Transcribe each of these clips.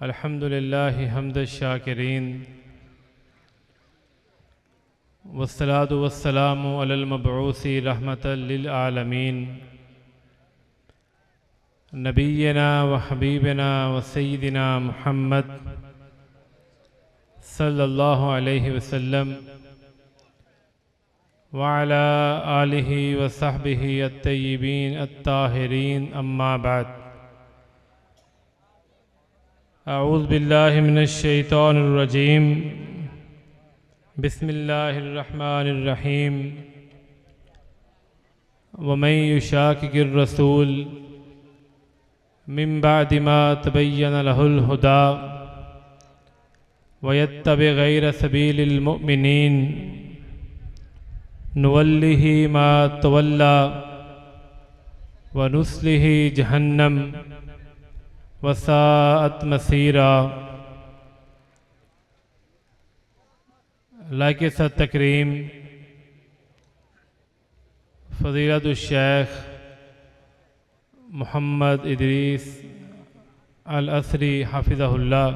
अल्हम्दुलिल्लाहि हम्द शाकिरीन वस्सलातु वस्सलामु अलल मबऊसी रहमतल लिल आलमीन नबीना व हबीबना व सय्यिदिना मुहम्मद सल्लल्लाहु अलैहि वसल्लम व अला आलिहि व सहबिहि अत्तय्यिबीन अत्ताहिरीन अम्मा बाद। अऊज़ु बिल्लाहि मिनश शैतानिर रजीम बिस्मिल्लाहिर रहमानिर रहीम वमन युशाकिकिर रसूल मिन बअदि मा तबय्यन लहुल हुदा वयत्तबि गैर सबीलिल मुमिनीन नुवल्लिहि मा तवल्ला व नुस्लिहि जहन्नम वसाअत मसीरा। लाइक सत तकरीम फ़ज़ीलतुल शेख मोहम्मद इदरीस अल असरी हाफिज़हुल्लाह,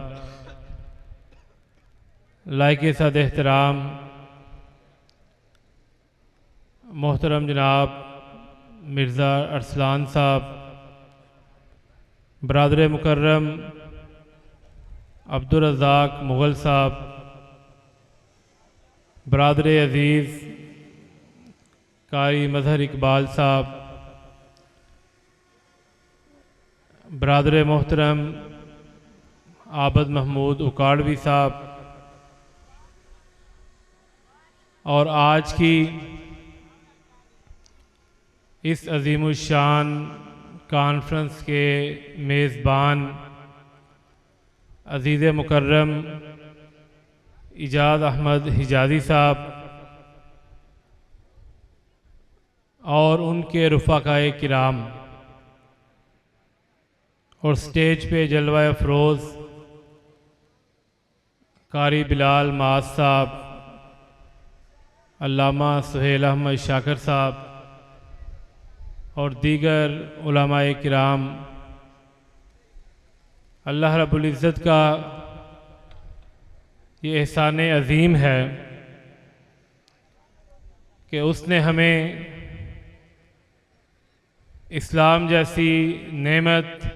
लाइक सद एहतराम मोहतरम जनाब मिर्ज़ा अरसलान साहब, बरादर मुकर्रम अब्दुल रज़ाक मुग़ल साहब, बरादर अज़ीज़ कारी मज़हर इकबाल साहब, बरादर मोहतरम आबद महमूद उकाड़वी साहब, और आज की इस अज़ीमुश्शान कॉन्फ्रेंस के मेज़बान अज़ीज़ मुकर्रम इजाज़ अहमद हिजाज़ी साहब और उनके रुफ़ाक़ाए किराम, और स्टेज पे जलवा अफरोज़ कारी बिलाल मास साहब, अल्लामा सुहेल अहमद शाकर साहब और दीगर उलमाए किराम, अल्लाह रब्बुल इज़्ज़त का ये एहसान अज़ीम है कि उसने हमें इस्लाम जैसी नेमत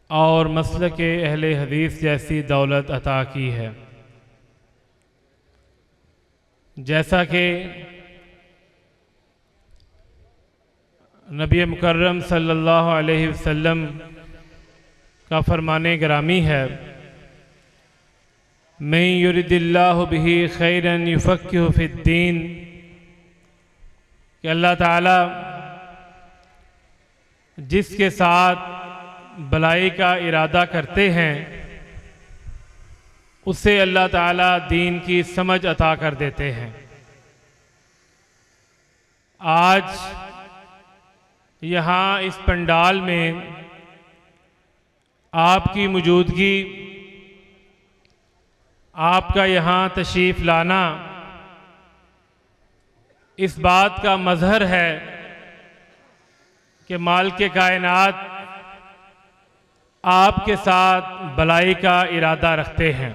और मसलक अहले हदीस जैसी दौलत अता की है। जैसा कि नबी मुकर्रम सल्लल्लाहु अलैहि वसल्लम का फरमाने गिरामी है, मैं युरिदिल्लाहु बिही खैरन युफ़क्किहु फ़िद्दीन, कि अल्लाह ताला जिसके साथ भलाई का इरादा करते हैं उसे अल्लाह ताला दीन की समझ अता कर देते हैं। आज यहाँ इस पंडाल में आपकी मौजूदगी, आपका यहाँ तशरीफ़ लाना इस बात का मज़हर है कि मालिक कायनात आपके साथ भलाई का इरादा रखते हैं।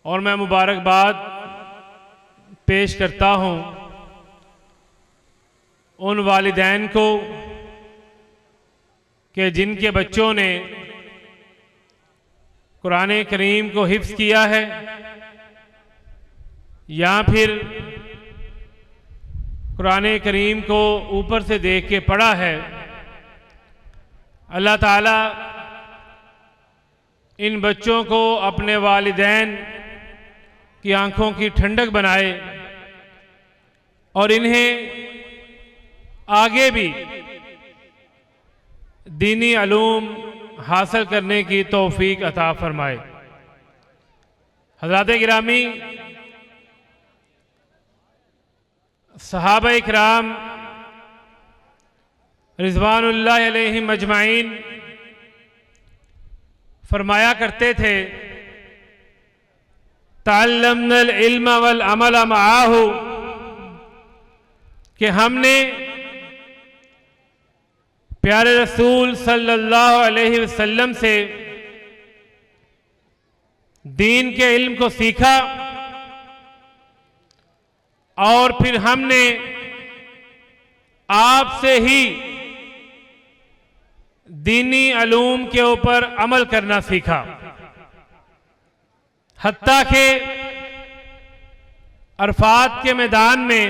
और मैं मुबारकबाद पेश करता हूँ उन वालिदैन को कि जिनके बच्चों ने कुरान करीम को हिफ्ज़ किया है या फिर कुरान करीम को ऊपर से देख के पढ़ा है। अल्लाह ताला इन बच्चों को अपने वालिदैन की आंखों की ठंडक बनाए और इन्हें आगे भी दीनी अलूम हासिल करने की तौफीक अता फरमाए। हज़रात गिरामी, सहाबा इकराम रिज़वानुल्लाह अलैहिम अजमाइन फरमाया करते थे, तअल्लमनल इल्म वल अमल मआहु, कि हमने प्यारे रसूल सल्लल्लाहु अलैहि वसल्लम से दीन के इल्म को सीखा और फिर हमने आपसे ही दीनी अलूम के ऊपर अमल करना सीखा। हत्ता के अरफात के मैदान में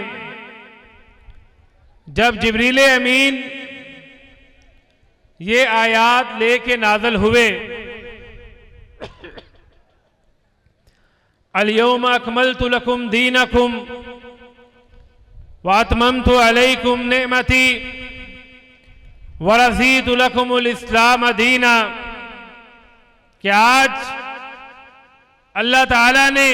जब जिब्रील अमीन ये आयात लेके नाज़िल हुए, अल-यौम अकमलतु लकुम दीनकुम व अतममतु अलैकुम निअमती व रज़ीतु लकुमुल इस्लाम दीना, कि आज अल्लाह ताला ने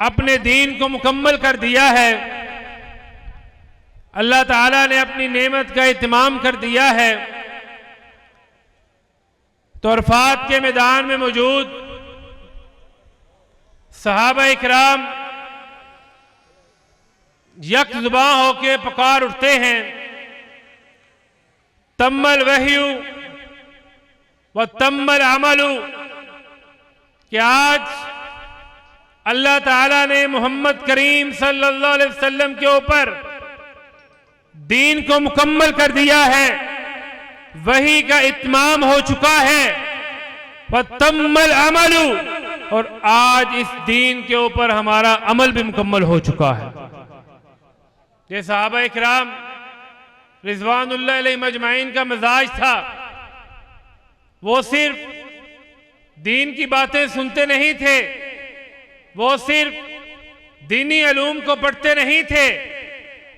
अपने दीन को मुकम्मल कर दिया है, अल्लाह ताला ने अपनी नेमत का इत्माम कर दिया है। तो अरफात के मैदान में मौजूद सहाबा इकराम यकजुबां होके पुकार उठते हैं, तम्मल वहयु व तम्मल अमलु, कि आज अल्लाह ताला ने मोहम्मद करीम सल्लल्लाहु अलैहि वसल्लम के ऊपर दीन को मुकम्मल कर दिया है, वही का इत्माम हो चुका है, व तम्मल अमलु, और आज इस दीन के ऊपर हमारा अमल भी मुकम्मल हो चुका है। ये सहाबा इकराम रिज़वानुल्लाह अलैहिम अजमाइन का मिजाज था, वो सिर्फ दीन की बातें सुनते नहीं थे, वो सिर्फ दीनी अलूम को पढ़ते नहीं थे,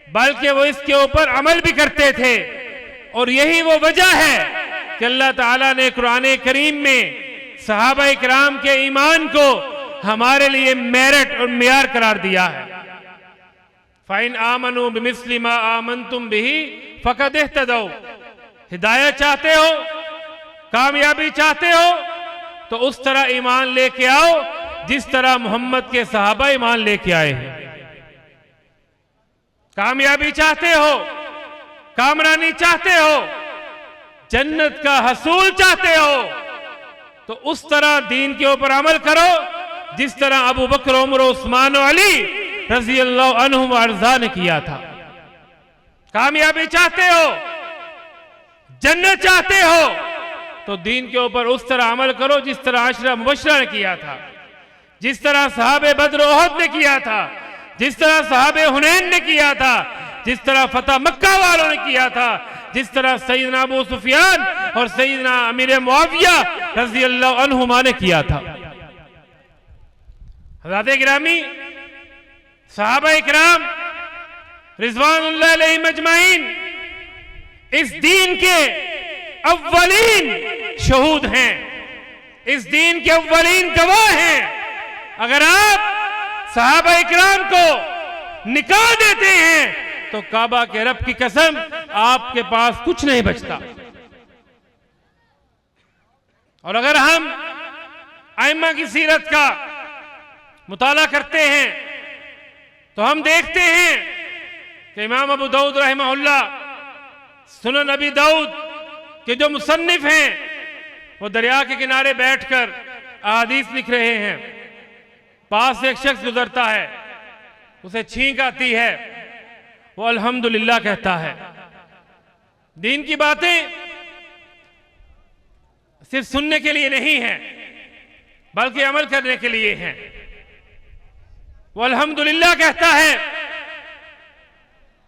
बल्कि वो इसके ऊपर अमल भी करते थे। और यही वो वजह है कि अल्लाह ताला ने कुरान करीम में सहाबा इकराम के ईमान को हमारे लिए मेरिट और मियार करार दिया है। फ़इन आमनू बिमिस्लि मा आमनतुम बिही फ़क़द इह्तदौ, हिदायत चाहते हो, कामयाबी चाहते हो, तो उस तरह ईमान लेके आओ जिस तरह मोहम्मद के सहाबा ईमान लेके आए हैं। कामयाबी चाहते हो, कामरानी चाहते हो, जन्नत का हसूल चाहते हो, तो उस तरह दीन के ऊपर अमल करो जिस तरह अबू बकर, उमर, उस्मान और अली रज़ी अल्लाह अन्हुम अर्ज़ा ने किया था। कामयाबी चाहते हो, जन्नत चाहते हो, तो दीन के ऊपर उस तरह अमल करो जिस तरह आशरा मुबश्शरा ने किया था, जिस तरह सहाबे बद्र ओहद ने किया था, जिस तरह सहाबे हुनैन ने किया था, जिस तरह फतह मक्का वालों ने किया था, जिस तरह सैयदना अबू सुफियान और सैयदना अमीर मुआविया रज़ी अल्लाह अन्हुमा ने किया था। हज़रात गिरामी, सहाबा इकराम रिज़वानुल्लाह अलैहिम अजमाइन इस दीन के अव्वलीन शहूद हैं, इस दीन के अव्वलीन गवाह हैं। अगर आप सहाबा इकराम को निकाल देते हैं तो काबा के रब की कसम आपके पास कुछ नहीं बचता। और अगर हम आइम्मा की सीरत का मुताला करते हैं तो हम देखते हैं कि इमाम अबू दाऊद रहमहुल्लाह, सुनन अबी दाऊद के जो मुसन्निफ हैं, वो दरिया के किनारे बैठकर अहादीस लिख रहे हैं। पास से एक शख्स गुजरता है, उसे छींक आती है, वो अल्हम्दुलिल्लाह कहता है। दीन की बातें सिर्फ सुनने के लिए नहीं है, बल्कि अमल करने के लिए हैं। वो अल्हम्दुलिल्लाह कहता है।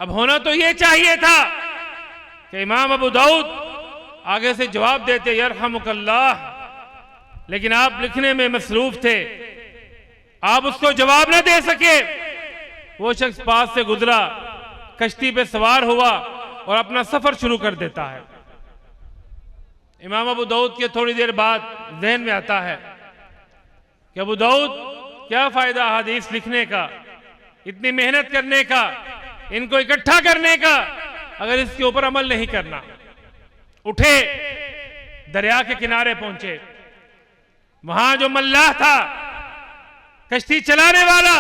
अब होना तो ये चाहिए था कि इमाम अबू दाऊद आगे से जवाब देते यरहमुकल्लाह, लेकिन आप लिखने में मसरूफ थे, आप उसको जवाब ना दे सके। वो शख्स पास से गुजरा, कश्ती पे सवार हुआ और अपना सफर शुरू कर देता है। इमाम अबू दाऊद के थोड़ी देर बाद ज़हन में आता है कि अबू दाऊद, क्या फायदा हदीस लिखने का, इतनी मेहनत करने का, इनको इकट्ठा करने का, अगर इसके ऊपर अमल नहीं करना। उठे, दरिया के किनारे पहुंचे। वहां जो मल्लाह था, कश्ती चलाने वाला,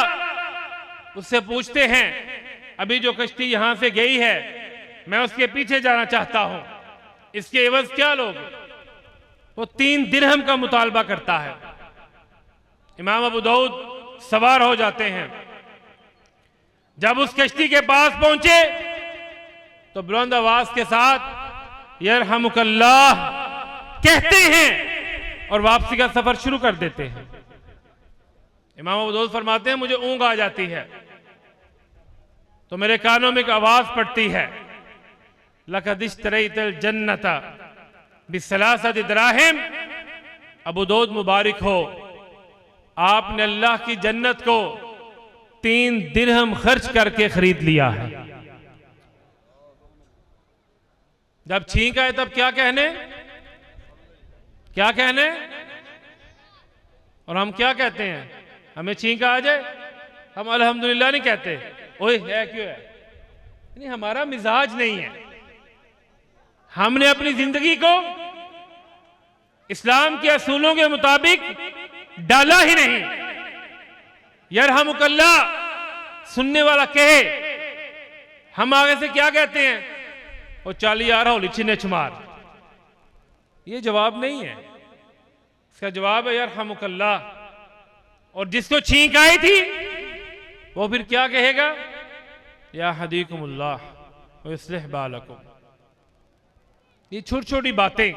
उससे पूछते हैं, अभी जो कश्ती यहां से गई है मैं उसके पीछे जाना चाहता हूं, इसके एवज क्या लोगे? वो 3 दिरहम का मुतालबा करता है। इमाम अबू दाऊद सवार हो जाते हैं। जब उस कश्ती के पास पहुंचे तो बुलंद आवाज के साथ यरहमुकल्लाह कहते हैं और वापसी का सफर शुरू कर देते हैं। इमाम अबू दाऊद फरमाते हैं, मुझे ऊँघ आ जाती है तो मेरे कानों में एक आवाज पड़ती है, लक़द इश्तरैतल जन्नता बिसलासति दराहिम। अबू दाऊद मुबारक हो, आपने अल्लाह की जन्नत को 3 दिरहम खर्च करके खरीद लिया है। जब छींक आए तब क्या कहने, क्या कहने? और हम क्या कहते हैं? हमें छींक आ जाए हम अल्हम्दुलिल्लाह नहीं कहते, ओए है क्यों है? नहीं, हमारा मिजाज नहीं है। हमने अपनी जिंदगी को इस्लाम के असूलों के मुताबिक डाला ही नहीं। यरहमुकल्लाह सुनने वाला कहे, हम आगे से क्या कहते हैं? वो चाली आ रहा हो लिचिने छुमार। ये जवाब नहीं है, इसका जवाब है यरहमुकल्लाह। और जिसको छींक आई थी वो फिर क्या कहेगा? या हदीकुमुल्लाह व युस्लिह बालकुम। ये छोटी छोटी बातें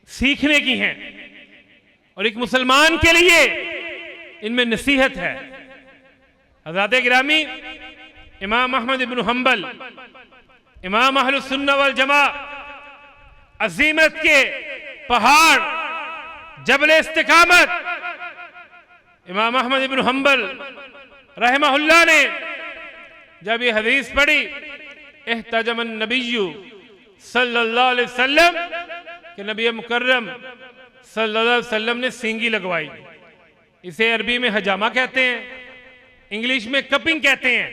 सीखने की हैं और एक मुसलमान के लिए इनमें नसीहत है। हज़रात गिरामी इमाम अहमद इब्न हंबल, इमाम अहलुस सुन्नह वल जमा, अज़ीमत के पहाड़, जबल इस्तिकामत, इमाम अहमद इब्न हंबल रहमहुल्लाह ने जब ये हदीस पढ़ी, इहतजमन नबिय्यु सल्लल्लाहु अलैहि वसल्लम, कि नबी मुकर्रम सल्लल्लाहु अलैहि वसल्लम ने सींगी लगवाई। इसे अरबी में हजामा कहते हैं, इंग्लिश में कपिंग कहते हैं,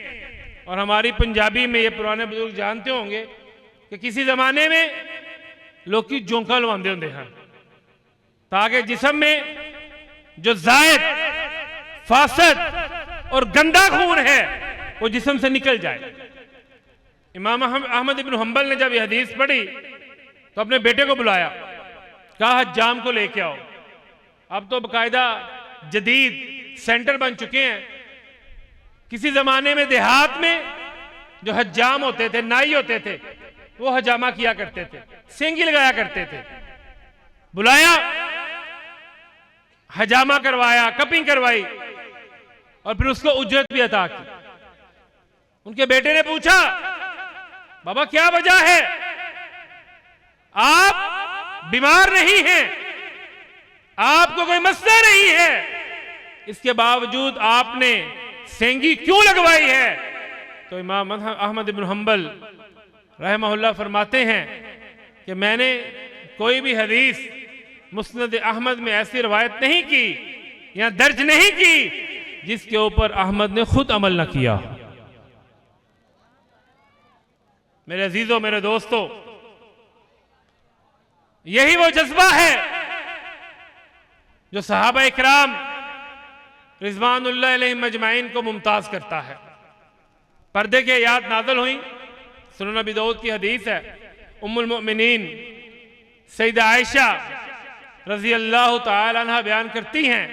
और हमारी पंजाबी में ये पुराने बुजुर्ग जानते होंगे कि किसी जमाने में लोग की जोंका लवांदे होंगे हैं ताकि जिस्म में जो जायद, फासद और गंदा खून है वो जिस्म से निकल जाए। इमाम अहमद इब्न हंबल ने जब यह हदीस पढ़ी तो अपने बेटे को बुलाया, कहा हज्जाम को लेके आओ। अब तो बाकायदा जदीद सेंटर बन चुके हैं। किसी जमाने में देहात में जो हज्जाम होते थे, नाई होते थे, वो हजामा किया करते थे, सींगी लगाया करते थे। बुलाया, हजामा करवाया, कपिंग करवाई और फिर उसको उज्जत भी अता की। उनके बेटे ने पूछा, बाबा क्या वजह है? आप बीमार नहीं हैं, आपको कोई मसला नहीं है, इसके बावजूद आपने सेंगी क्यों लगवाई है? तो इमाम अहमद इब्न हंबल रहमहुल्लाह फरमाते हैं कि मैंने कोई भी हदीस मुस्नद अहमद में ऐसी रवायत नहीं की या दर्ज नहीं की जिसके ऊपर अहमद ने खुद अमल न किया। मेरे अजीजों, मेरे दोस्तों, यही वो जज्बा है जो सहाबा इकराम रिजवानुल्लाह अलैहिम मजमाइन को मुमताज करता है। पर्दे की आयत नाज़िल हुई, सुनन अबी दाऊद की हदीस है, उम्मुल मोमिनीन सैयदा आयशा रजी अल्लाह तआला अन्हा बयान करती हैं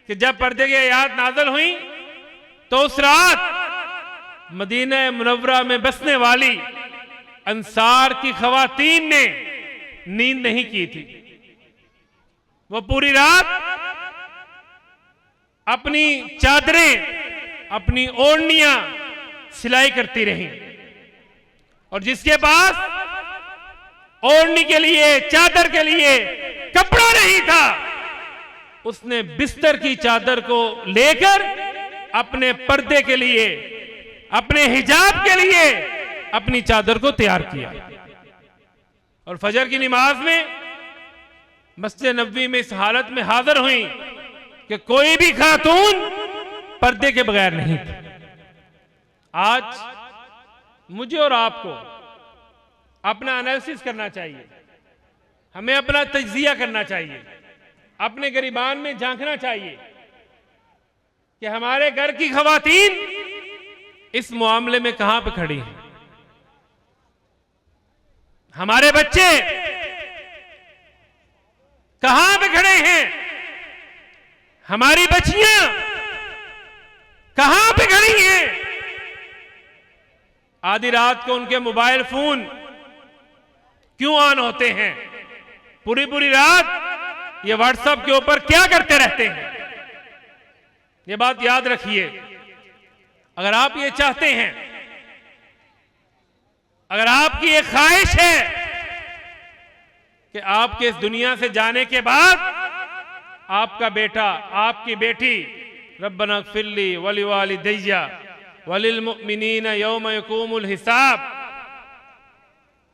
कि जब पर्दे की आयत नाज़िल हुई तो उस रात मदीना मुनव्वरा में बसने वाली अंसार की खवातीन ने नींद नहीं की थी। वो पूरी रात अपनी चादरें, अपनी ओढ़नियां सिलाई करती रहीं और जिसके पास ओढ़नी के लिए, चादर के लिए कपड़ा नहीं था, उसने बिस्तर की चादर को लेकर अपने पर्दे के लिए, अपने हिजाब के लिए अपनी चादर को तैयार किया और फजर की नमाज में मस्जिद नबवी में इस हालत में हाजिर हुई कि कोई भी खातून पर्दे के बगैर नहीं थी। आज मुझे और आपको अपना एनालिसिस करना चाहिए, हमें अपना तज्जिया करना चाहिए, अपने गिरबान में झांकना चाहिए कि हमारे घर की खवातीन इस मामले में कहां पे खड़ी हैं। हमारे बच्चे कहां पे खड़े हैं, हमारी बच्चियां कहां पे खड़ी हैं। आधी रात को उनके मोबाइल फोन क्यों ऑन होते हैं, पूरी पूरी रात ये व्हाट्सएप के ऊपर क्या करते रहते हैं। ये बात याद रखिए। अगर आप ये चाहते हैं, अगर आपकी ये ख्वाहिश है कि आपके इस दुनिया से जाने के बाद आपका बेटा, आपकी बेटी रब्बना ग़फ़िरली वलिवालिदैया वलिलमुमिनीना यौम यक़ूमुल हिसाब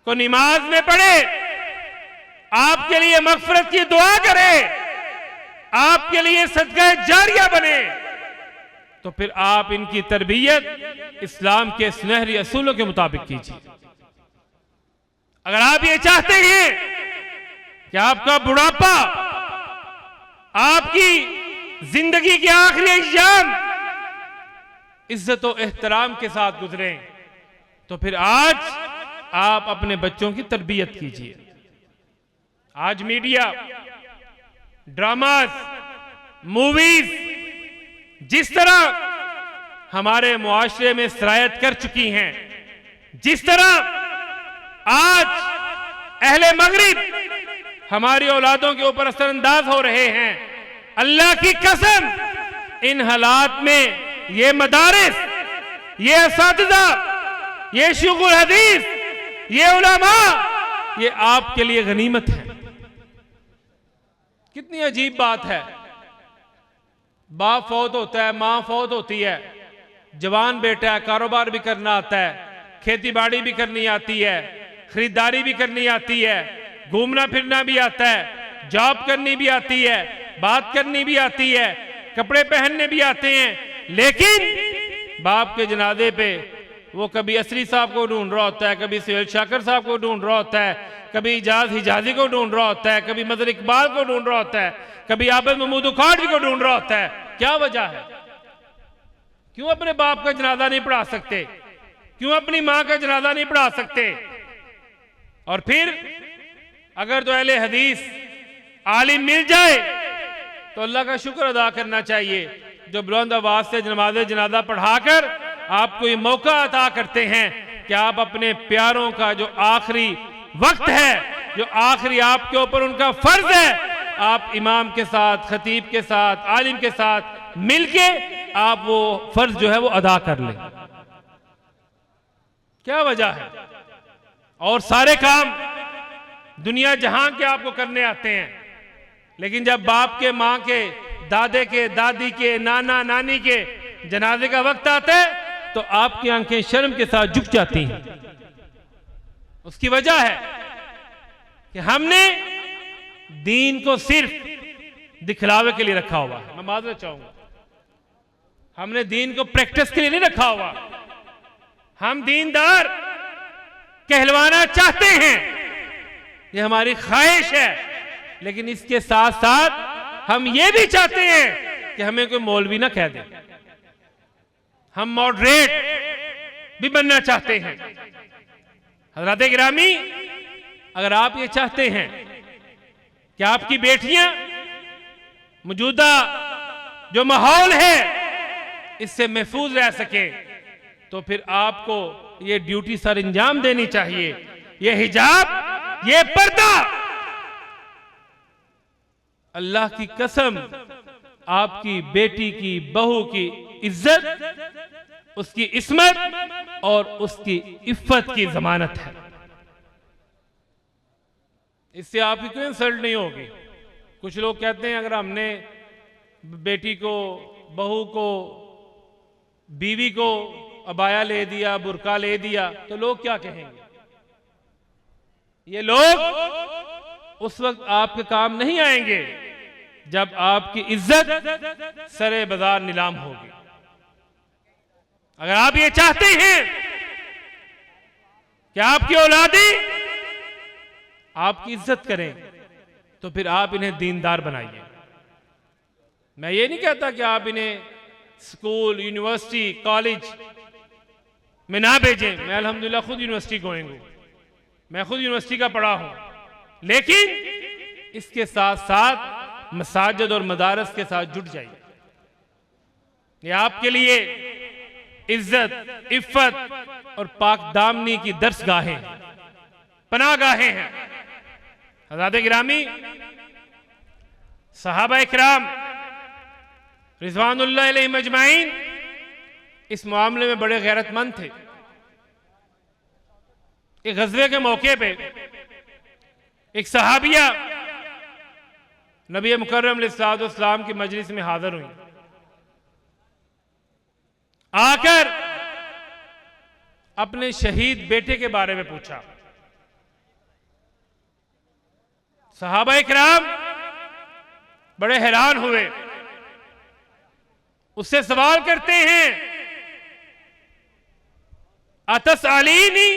को नमाज में पढ़े, आपके लिए मग़फ़िरत की दुआ करे, आपके लिए सदका जारिया बने, तो फिर आप इनकी तरबियत इस्लाम के सुनहरी असूलों के मुताबिक कीजिए। अगर आप ये चाहते हैं कि आपका बुढ़ापा, आपकी जिंदगी के आखिरी अय्याम इज्जत और एहतराम के साथ गुजरें, तो फिर आज आप अपने बच्चों की तरबियत कीजिए। आज मीडिया, ड्रामास, मूवीज जिस तरह हमारे मुआशरे में सरायत कर चुकी हैं, जिस तरह आज अहले मगरिब हमारी औलादों के ऊपर असरअंदाज हो रहे हैं, अल्लाह की कसम इन हालात में ये मदारिस, ये असातिज़ा, ये शुगुल हदीस, ये उलमा, ये आपके लिए गनीमत है। कितनी अजीब बात है, बाप फौत होता है, मां फौत होती है, जवान बेटा है, कारोबार भी करना आता है, खेती बाड़ी भी करनी आती है, खरीदारी भी करनी आती है, घूमना फिरना भी आता है, जॉब करनी भी आती है, बात करनी भी आती है, कपड़े पहनने भी आते हैं, लेकिन बाप के जनाजे पे वो कभी असरी साहब को ढूंढ रहा होता है, कभी सुहेल शाकर साहब को ढूंढ रहा होता है, कभी इजाज हिजाजी को ढूंढ रहा होता है, कभी मदर इकबाल को ढूंढ रहा होता है, कभी आबिद महमूद उखाड़ी को ढूंढ रहा होता है। क्या वजह है? क्यों अपने बाप का जनाजा नहीं पढ़ा सकते? क्यों अपनी मां का जनाजा नहीं पढ़ा सकते? और फिर अगर तो अहले हदीस आलिम मिल जाए तो अल्लाह का शुक्र अदा करना चाहिए, जो बुलंद आवाज से नमाज जनाजा पढ़ाकर आपको ये मौका अता करते हैं कि आप अपने प्यारों का जो आखिरी वक्त है, जो आखिरी आपके ऊपर उनका फर्ज है, आप इमाम के साथ, खतीब के साथ, आलिम के साथ मिलके आप वो फर्ज जो है वो अदा कर लें। क्या वजह है? और सारे काम दुनिया जहां के आपको करने आते हैं, लेकिन जब बाप के, मां के, दादे के, दादी के, नाना नानी के जनाजे का वक्त आता है तो आपकी आंखें शर्म के साथ झुक जाती हैं। उसकी वजह है कि हमने दीन को सिर्फ दिखलावे के लिए रखा हुआ है। मैं माजरत चाहूंगा, हमने दीन को प्रैक्टिस के लिए नहीं रखा हुआ। हम दीनदार कहलवाना चाहते हैं, ये हमारी ख्वाहिश है, लेकिन इसके साथ साथ हम ये भी चाहते हैं कि हमें कोई मौलवी ना कह दे। हम मॉडरेट भी बनना चाहते हैं। हज़रात गिरामी, अगर आप ये चाहते हैं कि आपकी बेटियां मौजूदा जो माहौल है इससे महफूज रह सके, तो फिर आपको ये ड्यूटी सर अंजाम देनी चाहिए। ये हिजाब, ये पर्दा, अल्लाह की कसम आपकी बेटी की, बहू की इज्जत, उसकी इस्मत और उसकी इफ्फत की जमानत है। इससे आपकी कोई इंसल्ट नहीं होगी। कुछ लोग कहते हैं अगर हमने बेटी को, बहू को, बीवी को अबाया ले दिया, बुरका ले दिया, तो लोग क्या कहेंगे? ये लोग उस वक्त आपके काम नहीं आएंगे जब आपकी इज्जत सरे बाजार नीलाम होगी। अगर आप ये चाहते हैं कि आपकी औलादी आपकी इज्जत करें, तो फिर आप इन्हें दीनदार बनाइए। मैं ये नहीं कहता कि आप इन्हें स्कूल, यूनिवर्सिटी, कॉलेज में ना भेजें। मैं अल्हम्दुलिल्लाह खुद यूनिवर्सिटी गोइंग हूं, मैं खुद यूनिवर्सिटी का पढ़ा हूं, लेकिन इसके साथ साथ मसाजिद और मदारस के साथ जुट जाइए। ये आपके लिए इज्जत, इफ़्फ़त और पाक दामनी की दर्सगाहें, पनाहगाहें हैं। हज़रात गिरामी, सहाबा इकराम रिज़वानुल्लाह अलैहिम अजमाइन इस मामले में बड़े गैरतमंद थे। एक गज़वे के मौके पे एक सहाबिया नबी मुकर्रम अलैहिस्सलाम की मजलिस में हाजिर हुई। आकर अपने शहीद बेटे के बारे में पूछा। सहाबा इकराम बड़े हैरान हुए, उससे सवाल करते हैं, अतसअलीनी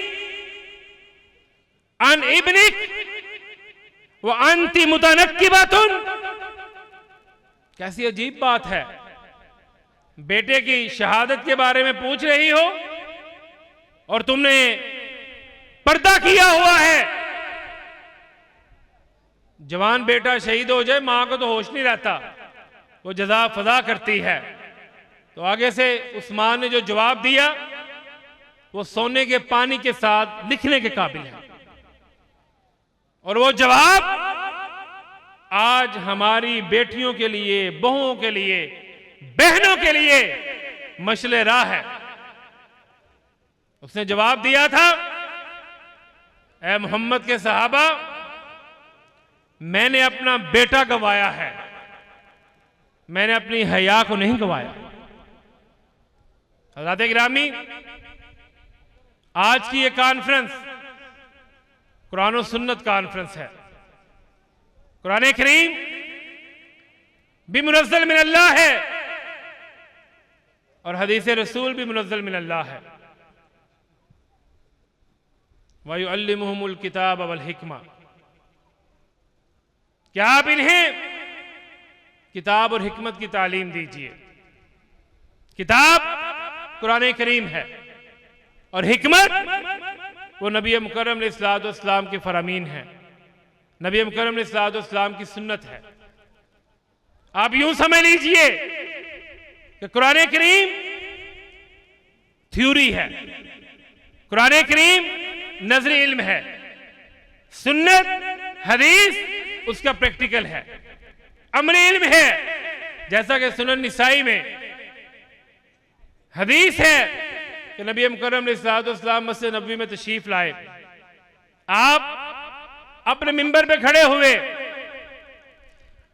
अन इब्निक व अंति मुतनक्किबतुन। कैसी अजीब बात है, बेटे की शहादत के बारे में पूछ रही हो और तुमने पर्दा किया हुआ है। जवान बेटा शहीद हो जाए, मां को तो होश नहीं रहता, वो जजा फजा करती है। तो आगे से उस्मान ने जो जवाब दिया वो सोने के पानी के साथ लिखने के काबिल है। और वो जवाब आज हमारी बेटियों के लिए, बहुओं के लिए, बहनों के लिए मशले राह है। उसने जवाब दिया था, ऐ मोहम्मद के सहाबा, मैंने अपना बेटा गंवाया है, मैंने अपनी हया को नहीं गंवाया। हज़रात गिरामी, आज की ये कॉन्फ्रेंस कुरान और सुन्नत कॉन्फ्रेंस है। कुरान करीम भी मुनज़्ज़ल मिन अल्लाह है और हदीस रसूल भी मुनज़्ज़ल मिन अल्लाह है। व युअल्लिमुहुमुल किताब वल हिकमा, क्या आप इन्हें किताब और हिकमत की तालीम दीजिए। किताब कुरान करीम है और हिकमत वो नबी मुकर्रम अलैहिस्सलाम के फरामीन है, नबी मुकर्रम अलैहिस्सलाम की सुन्नत है। आप यूं समझ लीजिए कि कुरान करीम थ्योरी है, कुरान करीम नजरी इल्म है, सुन्नत हदीस उसका प्रैक्टिकल है, अमली इल्म है। जैसा कि सुनन निसाई में हदीस है कि नबी मुकर्रम अलैहिस्सलाम मस्जिद नबवी में तशरीफ लाए, आप अपने मिंबर पे खड़े हुए,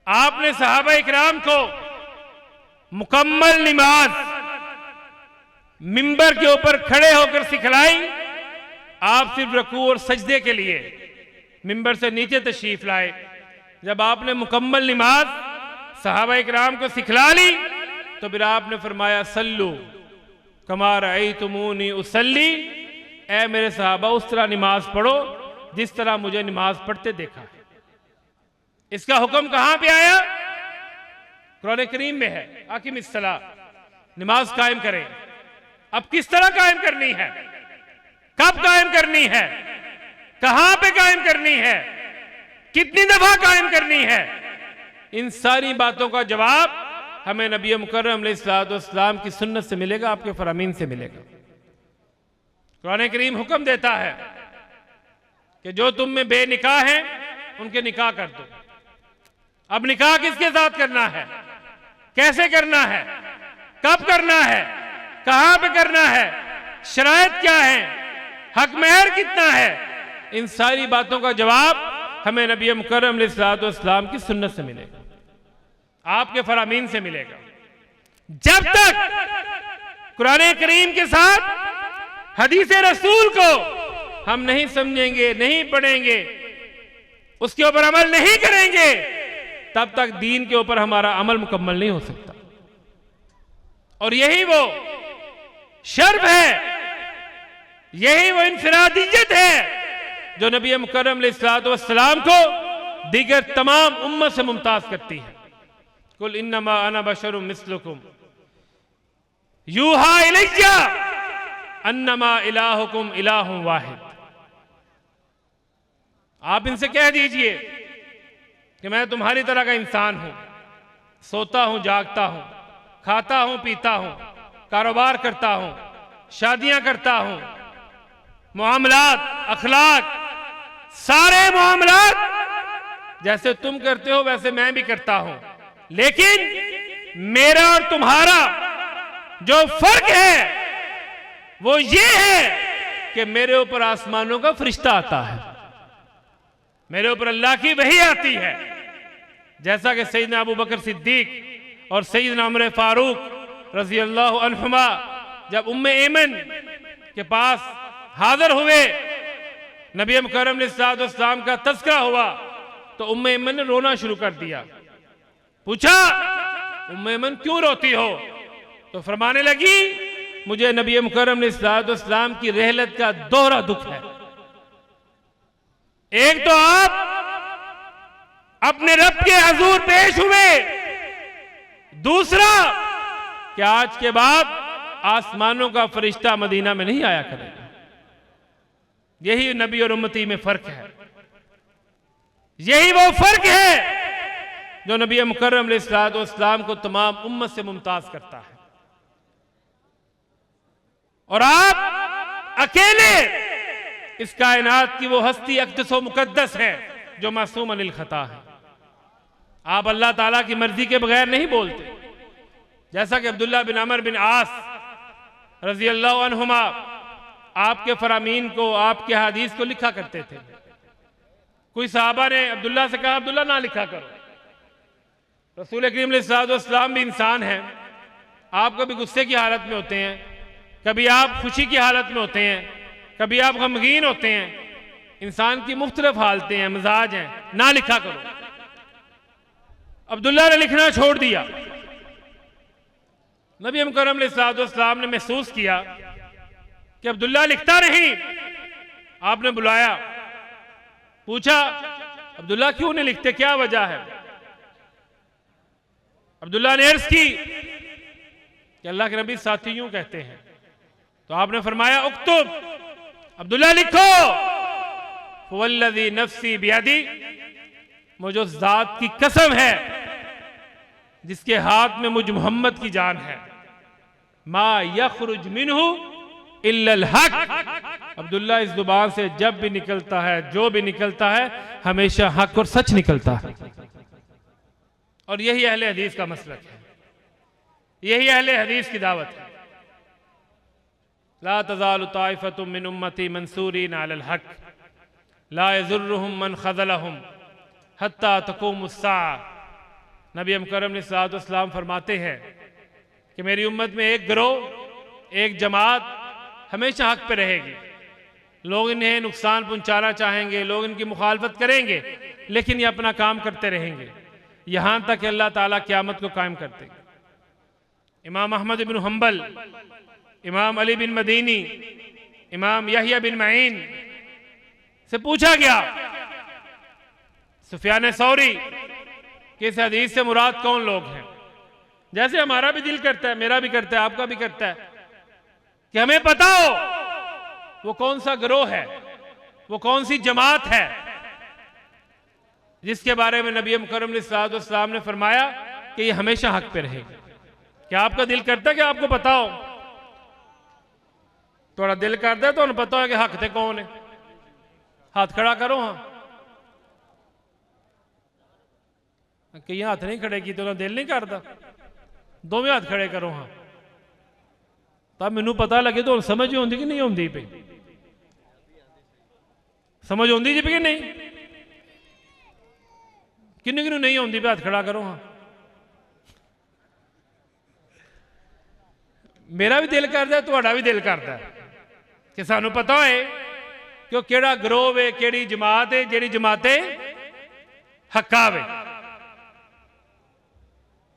आपने सहाबा इकराम को मुकम्मल नमाज मिंबर के ऊपर खड़े होकर सिखलाई। आप सिर्फ रकू और सजदे के लिए मिंबर से नीचे तशरीफ लाए। जब आपने मुकम्मल नमाज सहाबा इकराम को सिखला ली तो फिर आपने फरमाया, सल्लू कमा रअयतुमूनी उसल्ली, ऐ मेरे सहाबा उस तरह नमाज पढ़ो जिस तरह मुझे नमाज पढ़ते देखा है। इसका हुक्म कहां पे आया? कुरान करीम में है, अकीमिस्सलाह, नमाज कायम करें। अब किस तरह कायम करनी है, कब कायम करनी है, कहां पे कायम करनी है, कितनी दफा कायम करनी है, इन सारी बातों का जवाब हमें नबी मुकर्रम अलैहिस्सलाम की सुन्नत से मिलेगा, आपके फरामीन से मिलेगा। कुरान करीम हुक्म देता है कि जो तुम में बेनिकाह हैं उनके निकाह कर दो। अब निकाह किसके साथ करना है, कैसे करना है, कब करना है, कहां पे करना है, शराइत क्या है, हक महर कितना है, इन सारी बातों का जवाब हमें नबी मुकर्रम अलैहिस्सलाम की सुन्नत से मिलेगा, आपके फरामीन से मिलेगा। जब तक कुरान करीम के साथ हदीस रसूल को हम नहीं समझेंगे, नहीं पढ़ेंगे, उसके ऊपर अमल नहीं करेंगे, तब तक दीन के ऊपर हमारा अमल मुकम्मल नहीं हो सकता। और यही वो शर्फ है, यही वो इनफिरादियत है जो नबी मुकर्रम अलैहिस्सलाम को दीगर तमाम उम्मत से मुमताज करती है। कुल इन्नमा अना बशरुम मिस्लुकुम यूहा इलैया अन्नमा इलाहुकुम इलाहुम वाहिद। आप इनसे कह दीजिए कि मैं तुम्हारी तरह का इंसान हूं, सोता हूं, जागता हूं, खाता हूं, पीता हूं, कारोबार करता हूं, शादियां करता हूं, मुआमलात, अखलाक, सारे मुआमलात जैसे तुम करते हो वैसे मैं भी करता हूं, लेकिन मेरा और तुम्हारा जो फर्क है वो ये है कि मेरे ऊपर आसमानों का फरिश्ता आता है, मेरे ऊपर अल्लाह की वही आती है। जैसा कि सैयदना अबू बकर सिद्दीक और सैयदना उमर फारूक रज़ी अल्लाह अन्हुमा जब उम्मे ऐमन के पास हाजिर हुए, नबी मुकर्रम अलैहिस्सलाम का तज़किरा हुआ तो उम्मे ऐमन ने रोना शुरू कर दिया। पूछा, उम्मे ऐमन क्यों रोती हो? तो फरमाने लगी, मुझे नबी मुकर्रम अलैहिस्सलाम की रहलत का दोहरा दुख है। एक तो आप अपने रब के हुजूर पेश हुए, दूसरा कि आज के बाद आसमानों का फरिश्ता मदीना में नहीं आया करेगा। यही नबी और उम्मती में फर्क है, यही वो फर्क है जो नबी मुकर्रम अलैहिस्सलाम को तमाम उम्मत से मुमताज करता है। और आप अकेले इस कायनात की वो हस्ती अक़दस व मुक़द्दस है जो मासूम अनिल खता है। आप अल्लाह ताला की मर्जी के बगैर नहीं बोलते। जैसा कि अब्दुल्ला बिन अमर बिन आस रज़ी अल्लाह अन्हुमा आपके फरामीन को, आपके हदीस को लिखा करते थे। कोई सहाबा ने अब्दुल्ला से कहा, अब्दुल्ला ना लिखा करो। रसूल करीम अलैहिस्सलाम भी इंसान हैं, आप कभी गुस्से की हालत में होते हैं, कभी आप खुशी की हालत में होते हैं, कभी आप गमगीन होते हैं। इंसान की मुख्तलिफ हालतें हैं, मिजाज हैं, ना लिखा करो। अब्दुल्ला ने लिखना छोड़ दिया। नबी मुकर्रम अलैहिस्सलाम ने महसूस किया कि अब्दुल्ला लिखता नहीं। आपने बुलाया, पूछा, अब्दुल्ला क्यों नहीं लिखते, क्या वजह है? अब्दुल्ला ने अर्ज की कि अल्लाह के नबी साथी यूं कहते हैं। तो आपने फरमाया, उक्तुब, अब्दुल्ला लिखो। वल्लज़ी नफ्सी बियदी, मुझे उस जात की कसम है जिसके हाथ में मुझ मोहम्मद की जान है, मा यखरुज मिन्हु इल्लल हक। अब्दुल्ला इस जुबान से जब भी निकलता है, जो भी निकलता है, हमेशा हक और सच निकलता है। और यही अहले हदीस का मसलक है, यही अहले हदीस की दावत है। ला तज़ालु ताइफ़तुम मिन उम्मती मंसूरीन अलल हक, ला यज़ुर्रुहुम मन ख़ज़लहुम हत्ता तक़ूमुस साअ। नबी मुकर्रम अलैहिस्सलाम फरमाते हैं कि मेरी उम्मत में एक गिरोह, एक जमात हमेशा हक पे रहेगी। लोग इन्हें नुकसान पहुंचाना चाहेंगे, लोग इनकी मुखालफत करेंगे, लेकिन ये अपना काम करते रहेंगे यहां तक कि अल्लाह ताला क़यामत को कायम कर देगा। इमाम अहमद बिन हंबल, इमाम अली बिन मदीनी, इमाम यहया बिन मईन से पूछा गया, सुफियान सौरी कि इस हदीस से मुराद कौन लोग हैं? जैसे हमारा भी दिल करता है, मेरा भी करता है, आपका भी करता है कि हमें पता हो वो कौन सा गिरोह है, वो कौन सी जमात है जिसके बारे में नबी मुकर्रम अलैहिस्सलाम ने फरमाया कि ये हमेशा हक पे रहेगी। क्या आपका दिल करता है कि आपको पता हो? थोड़ा दिल करता है तो उन्हें पता है कि हक थे कौन है? हाथ खड़ा करो। हाँ, कई हाथ नहीं खड़े की तो दिल नहीं करता, दोवें हाथ खड़े करो। हाँ, तब मैनू पता लगे तो समझ होंगी कि नहीं होंगी पे? समझ होंगी जी कि नहीं? किन्नू किन्नू नहीं होंगी पे हाथ खड़ा करो। हाँ, मेरा भी दिल करता है, तुहाड़ा भी दिल करता है कि सानू पता है कि केड़ा गिरोह है, केड़ी जमात है, जेड़ी जमाते हक्का वे।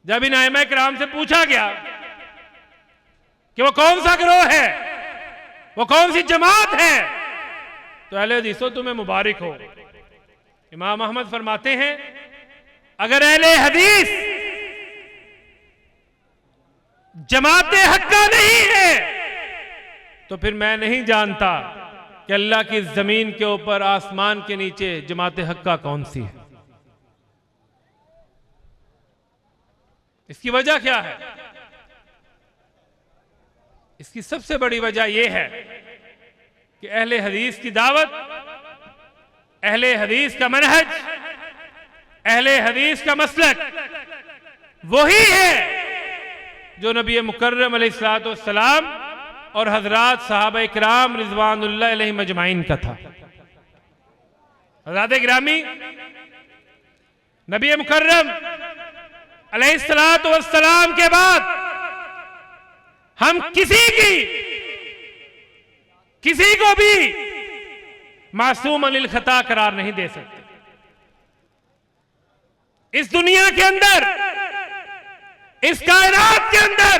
जब इन आइमा किराम से पूछा गया कि वो कौन सा गिरोह है, वो कौन सी जमात है, तो अहले हदीसों तुम्हें मुबारक हो। इमाम अहमद फरमाते हैं, अगर अहले हदीस जमाते हक्का नहीं है तो फिर मैं नहीं जानता कि अल्लाह की जमीन के ऊपर आसमान के नीचे जमात हक्का कौन सी है। इसकी वजह क्या है? इसकी सबसे बड़ी वजह यह है कि अहले हदीस की दावत, अहले हदीस का मनहज, अहले हदीस का मसलक वही है जो नबी मुकर्रम अलैहिस्सलाम और हजरात सहाबा इकराम रिजवानुल्लाह अलैहिम अजमाइन का था। हज़रात गिरामी, नबी मुकर्रम अलैहिस्सलाम के बाद हम किसी को भी मासूम अनिल खता करार नहीं दे सकते। इस दुनिया के अंदर, इस कायनात के अंदर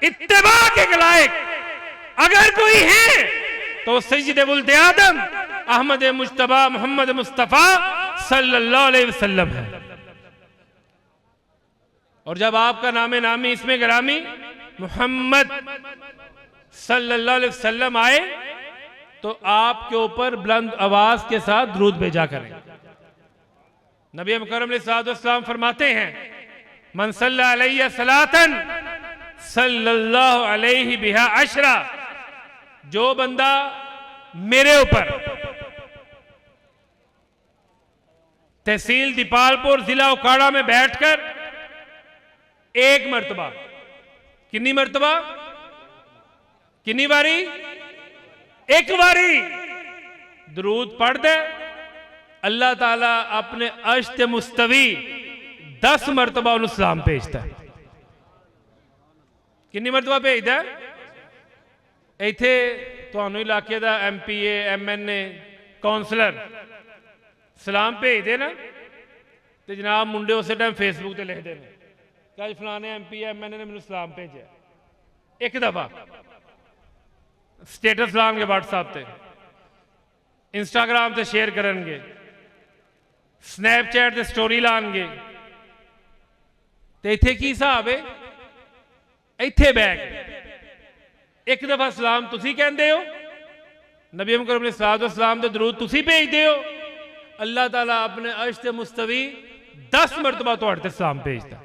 इत्तिबा के लायक अगर कोई है तो सय्यद वुल्द आदम अहमद मुज्तबा मोहम्मद मुस्तफा सल्लल्लाहु अलैहि वसल्लम है। और जब आपका नामे नामी इसमें गिरामी मोहम्मद सल्लल्लाहु अलैहि वसल्लम आए तो आपके ऊपर बुलंद आवाज के साथ दुरूद भेजा करें। नबी मुकर्रम अलैहिस्सलाम फरमाते हैं, मन सल्ला अलैहि सलातन सल्लल्लाहु अलैहि बिहा अशरा, जो बंदा मेरे ऊपर तहसील दीपालपुर जिला उकाड़ा में बैठकर एक मर्तबा, कितनी मर्तबा, कितनी बारी, एक बारी दुरूद पढ़ दे, अल्लाह ताला अपने अश्त मुस्तवी 10 मर्तबा उन्हें सलाम भेजता है। कितनी मर्तबा भेजता है? इत्थे तुहानू इलाके का MPA MNA कौंसलर सलाम भेजते ना तो जनाब मुंडे उस टाइम फेसबुक से लिखते हैं कि अज फलाने MPA MNA ने मैंने सलाम भेजा। एक दफा स्टेटस लाएंगे व्हाट्सएप पे, इंस्टाग्राम से शेयर करेंगे, स्नैपचैट से स्टोरी लाएंगे, तो इत्थे की हिसाब है? इत्थे बैठ एक दफा सलाम तुसी कहते हो, नबी मुकर्रम अलैहिस्सलाम दे दुरूद तुसी भेजते हो, अल्लाह ताला अपने अश्त मुस्तवी 10 मरतबा तुहाडे ते सलाम भेजता।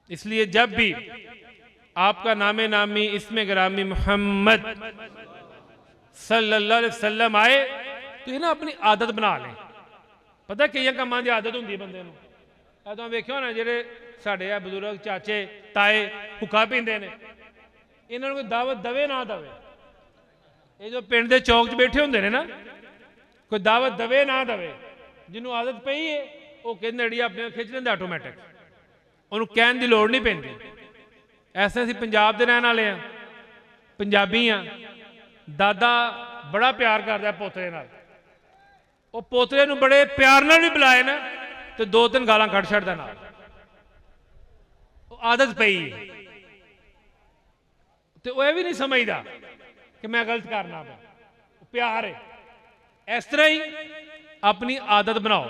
इसलिए जब भी आपका नामे नामी इसमें ग्रामी मोहम्मद सल्लल्लाहु अलैहि वसल्लम आए तो ये ना अपनी आदत बना लें। पता कई कामां दी आदत होंदी है बंदे नूं। तुहां वेखियो ना जेहड़े साडे बुजुर्ग चाचे ताए हुक्का पींदे ने, इन्हां नूं कोई दावत दवे ना दवे, ये जो पिंड दे चौक च बैठे होंदे ने ना, कोई दावत दवे ना दवे, जिन्होंने आदत पई है वो कहंदे अड़ी अपने खिच लेंदे ऑटोमैटिक, उन्होंने कहने की लोड़ नहीं पैंदी। ऐसे असीं पंजाब दे रहने वाले हैं, पंजाबी हाँ। दादा बड़ा प्यार करदा पोतरे नाल, वो पोतरे नूं बड़े प्यार नाल भी बुलाए ना तो 2-3 गालां कढ़ छड्डदा नाल, आदत पई तो वह भी नहीं समझदा कि मैं गलत करना पा, प्यार है। इस तरह ही अपनी आदत बनाओ।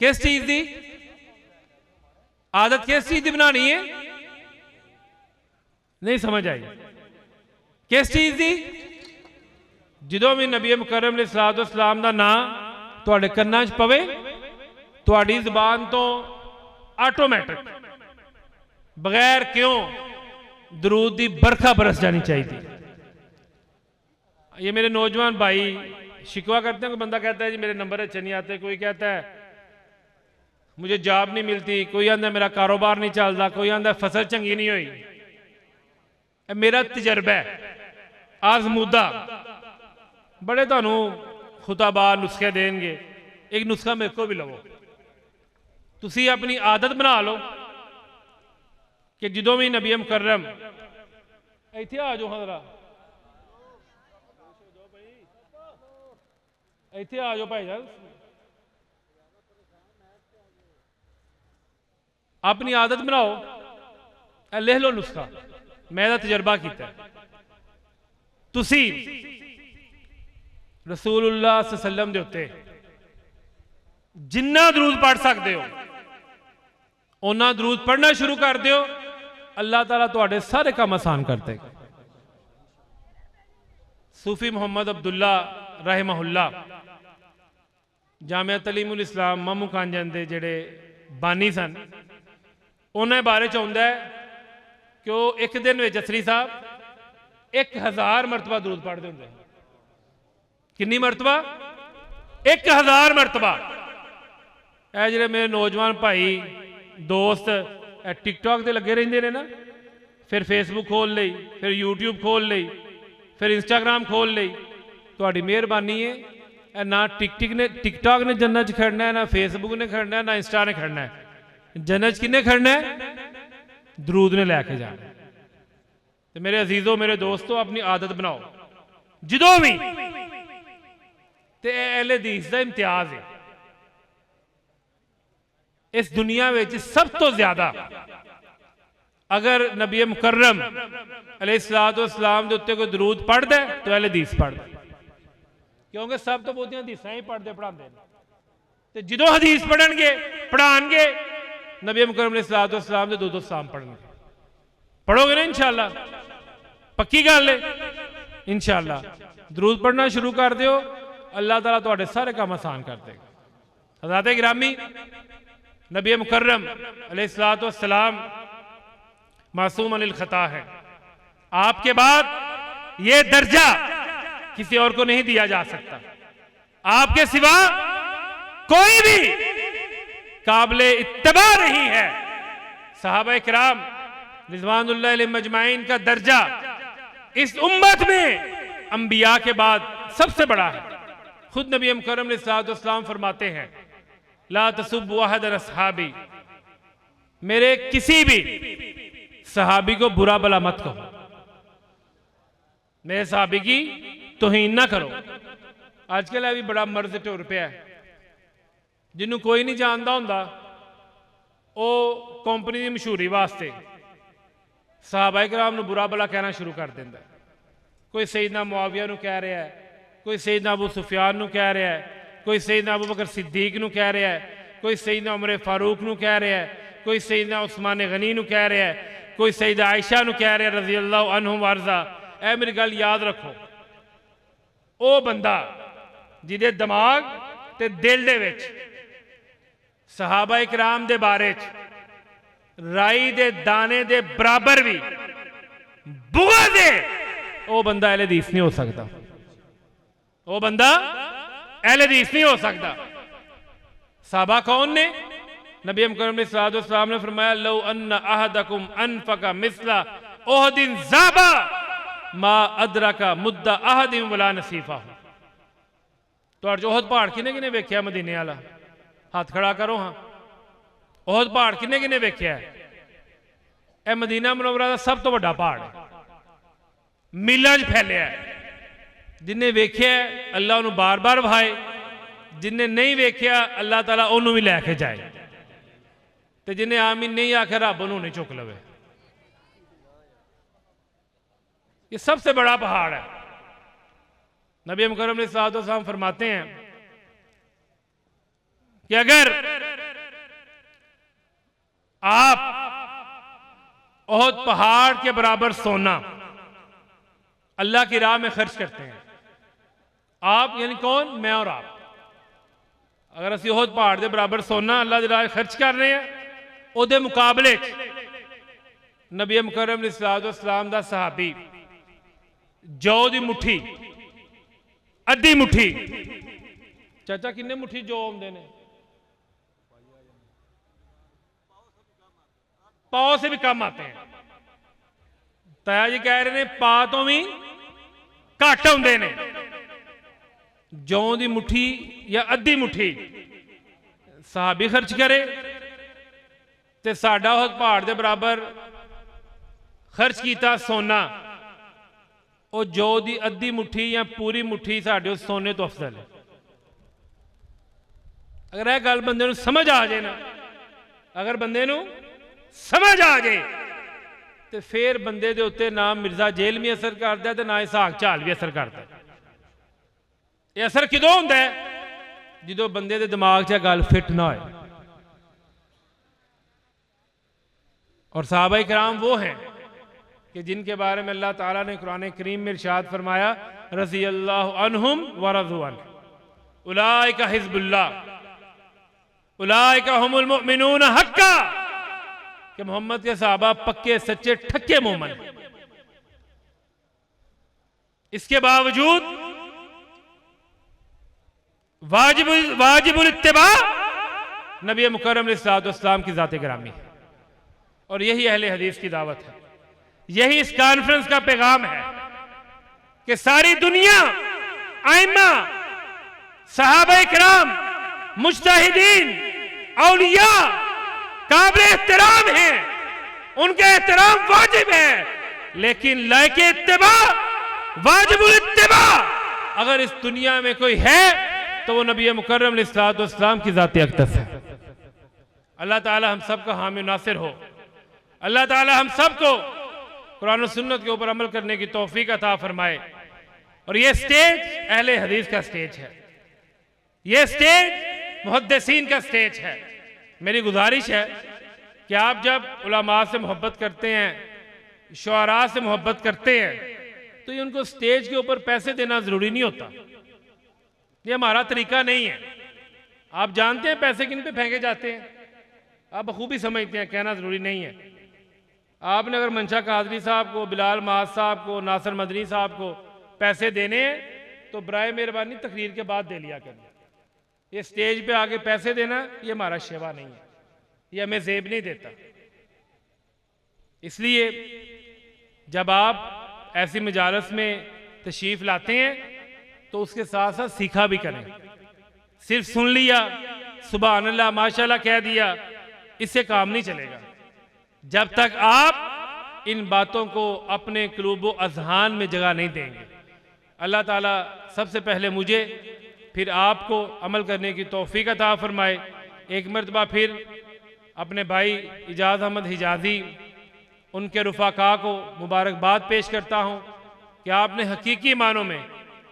किस चीज की आदत, किस चीज की बनानी है? नहीं समझ आई? किस चीज की? जो भी नबी मुकर्रम अलैहिस्सलाम दा नाम तुहाडे कन्नां च पवे, तुहाडी ज़बान तो ऑटोमैटिक बगैर क्यों दरूद की बरखा बरस जानी चाहिए। ये मेरे नौजवान भाई शिकवा करते हैं, कोई बंदा कहता है जी मेरे नंबर अच्छे नहीं आते, कोई कहता है मुझे जॉब नहीं मिलती, कोई आंदा मेरा कारोबार नहीं चलता, कोई आंदा फसल चंगी नहीं हुई। मेरा तजर्बा है आजमूदा, बड़े तुहानू खुताबार नुस्खे देंगे, एक नुस्खा मेरे को भी लवो। तुसी अपनी आदत बना लो कि जो भी नबी मुकर्रम इत्थे आ जाओ, हजरा इत्थे आ जाओ भाई जान, अपनी आदत बनाओ, लिख लो नुस्खा, मैं तजर्बा किया। तुसी रसूलुल्लाह सल्लल्लाहु अलैहि वसल्लम दे उत्ते जिन्ना दरूद पढ़ सकते हो उन्ना दरूद पढ़ना शुरू कर दो, अल्लाह ताला तुहाडे सारे काम आसान कर देगा। सूफी मोहम्मद अब्दुल्ला रहमहुल्ला जामिया तलीमुल इस्लाम मामू कांजन के जोड़े बानी सन, उन्होंने बारे चाहता है कि वह एक दिन में असरी साहब 1000 मरतबा दरूद पढ़ते होंगे। कितनी मरतबा? 1000 मरतबा। यह जो मेरे नौजवान भाई दोस्त टिकटॉक से लगे रहते हैं ना, फिर फेसबुक खोल ली, फिर यूट्यूब खोल ली, फिर इंस्टाग्राम खोल ली। तो मेहरबानी है, ना टिकटॉक ने जन्नत खड़ना है, ना फेसबुक ने खड़ना है, ना इंस्टा ने खड़ना है। जन्नत किने खड़ना है? दरूद ने लैके जाना। तो मेरे अजीजों, मेरे दोस्तों, अपनी आदत बनाओ जो भी। तो अहले हदीस का इम्तियाज है इस दुनिया में सब तो ज्यादा। अगर नबी मुकर्रम अलैहिस्सलाम के उत्ते कोई दरूद पढ़ता है तो अहले हदीस पढ़ता, क्योंकि सब तो बहुतियां हदीसां ही पढ़ते पढ़ाते हैं। तो जो हदीस पढ़नगे पढ़ाएंगे नबी मुकर्रम अलैहिस्सलाम के दो सलाम पढ़नगे। पढ़ोगे ना इंशाअल्लाह? पक्की गल है इंशाअल्लाह। दरूद पढ़ना शुरू कर दो, अल्लाह ताला तुहाडे सारे काम आसान कर देगा। हज़रात गिरामी, नबी मुकर्रम अलैहिस्सलाम मासूम अनिल खता है। आपके बाद यह दर्जा किसी और को नहीं दिया जा सकता। आपके सिवा कोई भी काबिले इत्तबा नहीं है। सहाबा किराम रिज़वानुल्लाह अलैहिम अजमाइन का दर्जा इस उम्मत में अंबिया के बाद सबसे बड़ा है। खुद नबी मुकर्रम अलैहिस्सलाम फरमाते हैं, ला तसुब्बु अहदन अस्हाबी, मेरे किसी भी सहाबी को बुरा भला मत कहो, मेरे सहाबी की तौहीन ना करो। आजकल यह भी बड़ा मर्ज टुर पिया, जिन्होंने कोई नहीं जानता होंदा, वो कंपनी की मशहूरी वास्ते सहाबा किराम बुरा भला कहना शुरू कर देता। कोई सैयदना मुआविया नूं कह रहा है, कोई सैयदना अबू सुफियान नूं कह रहा है, कोई सैयदना अबू बकर सिद्दीक नूं कह रहा है, कोई सैयदना उमर फारूक नूं कह रहा है, कोई सैयदना उस्मान गनी नूं कह रहा है, कोई सैयदा आयशा नूं कह रहा है रज़ी अल्लाह अन्हुम वारज़ा। ऐ मेरी गल याद रखो, वो बंदा जिहदे दिमाग ते दिल दे विच सहाबा इकराम दे बारे राई दे दाने दे बराबर भी बुग़्ज़ है, वो बंदा अहले हदीस नहीं हो सकता। वो बंदा अहले हदीस नहीं हो सकता। सहाबा कौन ने? नबी मुकर्रम अलैहिस्सलाम ने फरमाया, लौ अन्ना अहदकुम अनफका मिस्ला उहदिन ज़ाबा मा अदरका मुद्दा अहदिन वला नसीफा। तो ओहद पहाड़ किने किने वेख्या? मदीने वाला हाथ खड़ा करो। हाँ, ओहद पहाड़ किने किने वेख्या? यह मदीना मुनव्वरा का सब तो बड़ा पहाड़ है, मीलों फैलिया है। जिन्हें वेख्या अल्लाह उन्होंने बार बार वहाए, जिन्हें नहीं वेख्या अल्लाह ताला उन्होंने भी लैके जाए, तो जिन्हें आमीन नहीं आखे रब उन्होंने नहीं चुक लवे। ये सबसे बड़ा पहाड़ है। नबी मुकर्रम अलैहिस्सलाम फरमाते हैं कि अगर आप ओहद पहाड़ के बराबर सोना अल्लाह की राह में खर्च करते हैं, आप यानी कौन? मैं और आप। अगर असी ओहद पहाड़ के बराबर सोना अल्लाह की राह खर्च कर रहे हैं, उहदे मुकाबले नबी मुकर्रम अलैहिस्सलाम दा सहाबी जौ दी मुट्ठी, अद्धी मुट्ठी, चाचा किन्ने मुट्ठी जौ आउंदे ने? पाओ से भी कम आते हैं। ताया जी कह रहे हैं पा तो भी घट आउंदे ने। जौ दी मुट्ठी या अद्धी मुट्ठी सहाबी खर्च करे ते साडा उस पहाड़ के बराबर खर्च किया सोना, वो जौ की अद्धी मुट्ठी या पूरी मुट्ठी साडे उस सोने तो अफजल है। अगर यह गल बंदे समझ आ जाए ना, अगर बंदे समझ आ जाए तो फिर बंदे दे उत्ते ना मिर्जा जेल भी असर करता है, तो ना इसहाक झाल भी असर करता है। ये असर किदों होंदा है? जो बंदे दे दिमाग च गल फिट ना हो। और सहाबा किराम वो हैं कि जिनके बारे में अल्लाह ताला ने कुरान करीम में इरशाद फरमाया, रज़ियल्लाहु अन्हुम व रज़ू अन्हु, उलाइका हिज़्बुल्लाह, उलाइका हुमुल मुमिनून हक्का, कि मोहम्मद के सहाबा पक्के सच्चे ठक्के मोमन। इसके बावजूद वाजिबुल इत्तिबा नबी मुकर्रम अलैहिस्सलाम की ज़ात गिरामी है। और यही अहले हदीस की दावत है, यही इस कॉन्फ्रेंस का पैगाम है कि सारी दुनिया आइम्मा, सहाबा किराम, मुज्तहिदीन, औलिया काबिल एहतराम हैं, उनका एहतराम वाजिब है, लेकिन लायके इत्तिबा, वाजिबुल इत्तिबा अगर इस दुनिया में कोई है तो वो नबी मुकर्रम अलैहिस्सलाम की ज़ात अक़दस है। अल्लाह ताला हम सबका हामी नासिर हो। अल्लाह ताला हम सबको कुरान और सुन्नत के ऊपर अमल करने की तौफीक अता फरमाए। और ये स्टेज अहले हदीस का स्टेज है, ये स्टेज मुहद्दिसीन का स्टेज है। मेरी गुजारिश है कि आप जब उलमा से मोहब्बत करते हैं, शुअरा से मोहब्बत करते हैं, तो ये उनको स्टेज के ऊपर पैसे देना ज़रूरी नहीं होता। ये हमारा तरीका नहीं है। आप जानते हैं पैसे किन पे फेंके जाते हैं, आप बखूबी समझते हैं, कहना ज़रूरी नहीं है। आपने अगर मंशा कादरी साहब को, बिलाल माज साहब को, नासिर मदनी साहब को पैसे देने हैं तो बराए मेहरबानी तकरीर के बाद दे लिया करें। ये स्टेज पे आके पैसे देना ये हमारा शेवा नहीं है, ये हमें ज़ेब नहीं देता। इसलिए जब आप ऐसी मजालस में तशरीफ़ लाते हैं तो उसके साथ साथ सीखा भी करें। सिर्फ सुन लिया, सुभान अल्लाह माशाल्लाह कह दिया, इससे काम नहीं चलेगा। जब तक आप इन बातों को अपने क़ुलूब अज़हान में जगह नहीं देंगे। अल्लाह ताला सबसे पहले मुझे फिर आपको अमल करने की तौफीक अता फरमाए। एक मरतबा फिर अपने भाई इजाज़ अहमद हिजाज़ी, उनके रुफ़ाका को मुबारकबाद पेश करता हूँ कि आपने हकीकी मानों में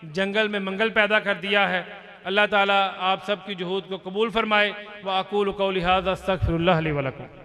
जंगल में मंगल पैदा कर दिया है। अल्लाह ताला आप सब की जुहूद को कबूल फरमाए। व अक़ूलु क़ौली हाज़ा अस्तग़फ़िरुल्लाह ली व लकुम।